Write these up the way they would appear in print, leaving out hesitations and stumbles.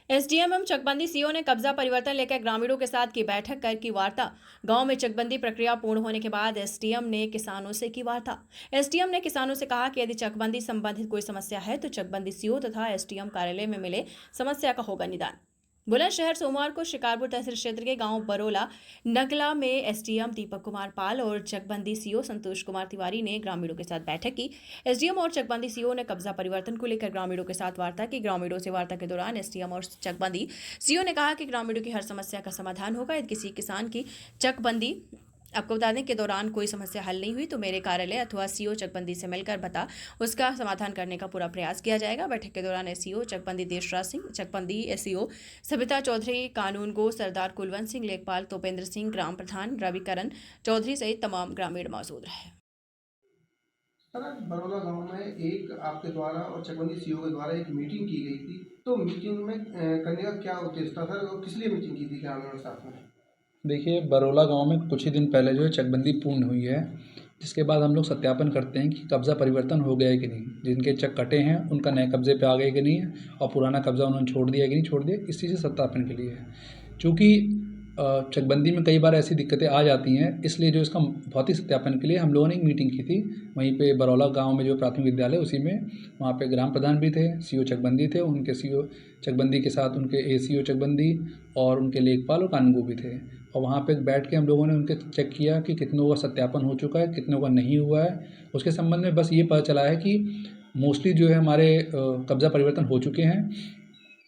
SDM एवं चकबंदी CO ने कब्जा परिवर्तन लेकर ग्रामीणों के साथ की बैठक कर की वार्ता। गांव में चकबंदी प्रक्रिया पूर्ण होने के बाद एसडीएम ने किसानों से की वार्ता। एसडीएम ने किसानों से कहा कि यदि चकबंदी संबंधित कोई समस्या है तो चकबंदी सीओ तथा एसडीएम कार्यालय में मिले, समस्या का होगा निदान। बुलंदशहर सोमवार को शिकारपुर तहसील क्षेत्र के गांव बरोला नगला में एसडीएम दीपक कुमार पाल और चकबंदी सीओ संतोष कुमार तिवारी ने ग्रामीणों के साथ बैठक की। एसडीएम और चकबंदी सीओ ने कब्जा परिवर्तन को लेकर ग्रामीणों के साथ वार्ता की। ग्रामीणों से वार्ता के दौरान एसडीएम और चकबंदी सीओ ने कहा कि ग्रामीणों की हर समस्या का समाधान होगा। यदि किसी किसान की चकबंदी आपको बता दें कि दौरान कोई समस्या हल नहीं हुई तो मेरे कार्यालय अथवा सीओ चकबंदी से मिलकर बता उसका समाधान करने का पूरा प्रयास किया जाएगा। बैठक के दौरान एसईओ चकबंदी देशराज सिंह, चकबंदी एसईओ सविता चौधरी, कानून गो सरदार कुलवंत सिंह, लेखपाल तोपेंद्र सिंह, ग्राम प्रधान रविकरण चौधरी सहित तमाम ग्रामीण मौजूद रहे। सर, आज बरौला गांव में एक आपके द्वारा और चकबंदी सीओ के द्वारा एक मीटिंग की गई थी। तो मीटिंग में करने का क्या उद्देश्य था सर, और किस लिए मीटिंग की थी ग्रामीणों के साथ में? देखिए, बरौला गांव में कुछ ही दिन पहले जो है चकबंदी पूर्ण हुई है, जिसके बाद हम लोग सत्यापन करते हैं कि कब्ज़ा परिवर्तन हो गया है कि नहीं, जिनके चक कटे हैं उनका नए कब्ज़े पे आ गए कि नहीं है, और पुराना कब्ज़ा उन्होंने छोड़ दिया कि नहीं छोड़ दिया, इस चीज़ से सत्यापन के लिए है। चूँकि चकबंदी में कई बार ऐसी दिक्कतें आ जाती हैं, इसलिए जो इसका भौतिक सत्यापन के लिए हम लोगों ने एक मीटिंग की थी। वहीं पे बरौला गांव में जो प्राथमिक विद्यालय उसी में, वहाँ पे ग्राम प्रधान भी थे, सीओ चकबंदी थे, उनके सीओ चकबंदी के साथ उनके एसीओ चकबंदी और उनके लेखपाल और कानूनगो भी थे। और वहाँ पे बैठ के हम लोगों ने उनके चेक किया कि कितनों का सत्यापन हो चुका है, कितनों का नहीं हुआ है। उसके संबंध में बस ये पता चला है कि मोस्टली जो है हमारे कब्ज़ा परिवर्तन हो चुके हैं।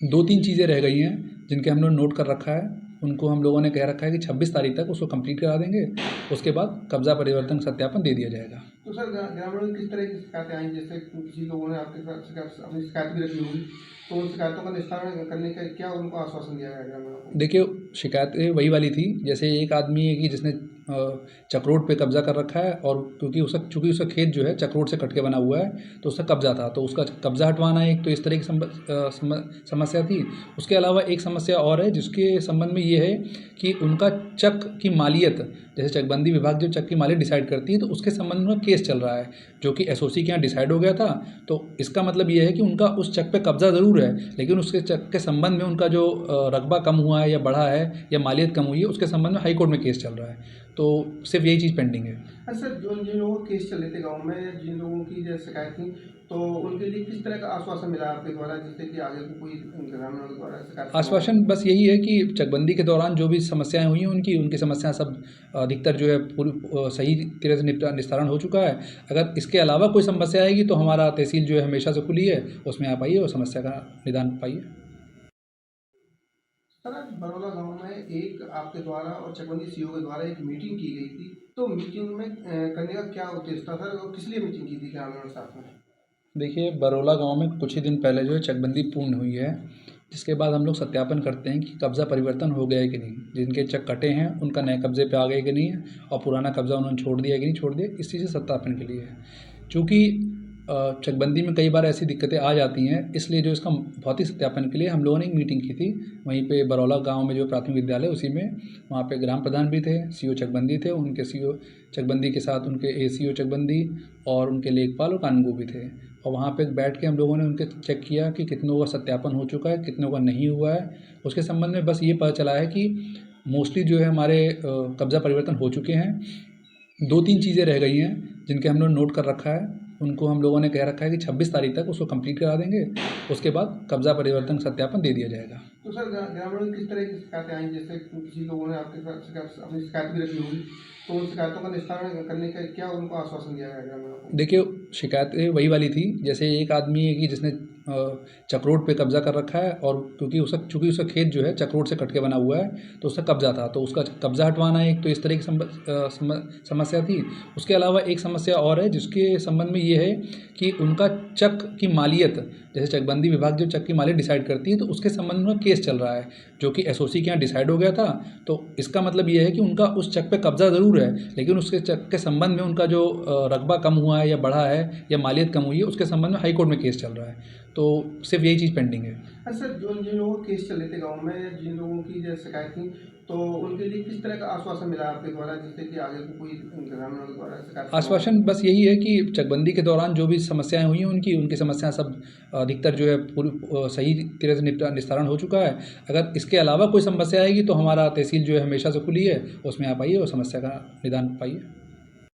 2-3 चीज़ें रह गई हैं जिनके हम लोग नोट कर रखा है। उनको हम लोगों ने कह रखा है कि 26 तारीख तक उसको कंप्लीट करा देंगे, उसके बाद कब्ज़ा परिवर्तन सत्यापन दे दिया जाएगा। तो सर, ग्रामीणों की किस तरह की शिकायतें आई? जैसे किसी लोगों ने आपके साथ अपनी शिकायत भी रखी होगी, तो उन शिकायतों का निस्तारण करने का क्या उनको आश्वासन दिया गया ग्रामीणों को? देखिए, शिकायतें वही वाली थी। जैसे एक आदमी है कि जिसने चकरोट पे कब्ज़ा कर रखा है, और चूँकि उसका खेत जो है चकरोट से कट के बना हुआ है, तो उसका कब्ज़ा था, तो उसका कब्ज़ा हटवाना एक तो इस तरह की समस्या थी। उसके अलावा एक समस्या और है जिसके संबंध में ये है कि उनका चक की मालियत, जैसे चकबंदी विभाग जो चक की मालियत डिसाइड करती है, तो उसके संबंध में केस चल रहा है, जो कि एसओसी के यहाँ डिसाइड हो गया था। तो इसका मतलब ये है कि उनका उस चक पे कब्ज़ा ज़रूर है, लेकिन उसके चक के संबंध में उनका जो रकबा कम हुआ है या बढ़ा है या मालियत कम हुई है, उसके संबंध में हाई कोर्ट में केस चल रहा है। तो सिर्फ यही चीज़ पेंडिंग है। अच्छा सर, जो जिन लोगों के केस चल रहे थे गाँव में, जिन लोगों की जो शिकायत थी, तो उनके लिए किस तरह का आश्वासन मिला आपके द्वारा, जिससे कि आगे को कोई ग्रामीणों के द्वारा शिकायत? आश्वासन बस यही है कि चकबंदी के दौरान जो भी समस्याएं हुई हैं उनकी समस्याएं सब अधिकतर जो है पूरी सही तरह से निस्तारण हो चुका है। अगर इसके अलावा कोई समस्या आएगी तो हमारा तहसील जो है हमेशा से खुली है, उसमें आप आइए और समस्या का निदान पाइए। सर, आज बरौला गांव में एक आपके द्वारा और चकबंदी सीओ के द्वारा एक मीटिंग की गई थी। तो मीटिंग में करने का क्या उद्देश्य था सर, और किस लिए मीटिंग की थी ग्रामीणों के साथ में? देखिए, बरौला गांव में कुछ ही दिन पहले जो है चकबंदी पूर्ण हुई है, जिसके बाद हम लोग सत्यापन करते हैं कि कब्ज़ा परिवर्तन हो गया है कि नहीं, जिनके चक कटे हैं उनका नए कब्ज़े पे आ गए कि नहीं है, और पुराना कब्ज़ा उन्होंने छोड़ दिया कि नहीं छोड़ दिया, इस चीज़ से सत्यापन के लिए है। चूँकि चकबंदी में कई बार ऐसी दिक्कतें आ जाती हैं, इसलिए जो इसका भौतिक सत्यापन के लिए हम लोगों ने एक मीटिंग की थी। वहीं पे बरौला गांव में जो प्राथमिक विद्यालय उसी में, वहाँ पे ग्राम प्रधान भी थे, सीओ चकबंदी थे, उनके सीओ चकबंदी के साथ उनके एसीओ चकबंदी और उनके लेखपाल और कानूनगो भी थे। और वहाँ पे बैठ के हम लोगों ने उनके चेक किया कि कितनों का सत्यापन हो चुका है, कितनों का नहीं हुआ है। उसके संबंध में बस ये पता चला है कि मोस्टली जो है हमारे कब्ज़ा परिवर्तन हो चुके हैं। 2-3 चीज़ें रह गई हैं जिनके हम लोग नोट कर रखा है। उनको हम लोगों ने कह रखा है कि 26 तारीख तक उसको कंप्लीट करा देंगे, उसके बाद कब्ज़ा परिवर्तन सत्यापन दे दिया जाएगा। तो सर, ग्रामीणों की किस तरह की शिकायतें आई? जैसे किसी लोगों ने आपके साथ अपनी शिकायत भी रखी होगी, तो उन शिकायतों का निस्तारण करने का क्या उनको आश्वासन दिया गया ग्रामीणों को? देखिए, शिकायतें वही वाली थी। जैसे एक आदमी है कि जिसने चकरोट पे कब्ज़ा कर रखा है, और चूँकि उसका खेत जो है चकरोट से कट के बना हुआ है, तो उसका कब्ज़ा था, तो उसका कब्ज़ा हटवाना एक तो इस तरह की समस्या थी। उसके अलावा एक समस्या और है जिसके संबंध में ये है कि उनका चक की मालियत, जैसे चकबंदी विभाग जो चक की मालियत डिसाइड करती है, तो उसके संबंध में केस चल रहा है, जो कि एसओसी के यहाँ डिसाइड हो गया था। तो इसका मतलब ये है कि उनका उस चक पे कब्ज़ा ज़रूर है, लेकिन उसके चक के संबंध में उनका जो रकबा कम हुआ है या बढ़ा है या मालियत कम हुई है, उसके संबंध में हाई कोर्ट में केस चल रहा है। तो सिर्फ यही चीज़ पेंडिंग है। अच्छा सर, जिन लोगों के केस चल रहे थे गाँव में, जिन लोगों की जो शिकायत थी, तो उनके लिए किस तरह का आश्वासन मिला आपके द्वारा, जिससे कि आगे को कोई ग्रामीणों के द्वारा शिकायत? आश्वासन बस यही है कि चकबंदी के दौरान जो भी समस्याएं हुई हैं उनकी समस्याएं सब अधिकतर जो है पूरी सही तरह से निस्तारण हो चुका है। अगर इसके अलावा कोई समस्या आएगी तो हमारा तहसील जो है हमेशा से खुली है, उसमें आप आइए और समस्या का निदान पाइए।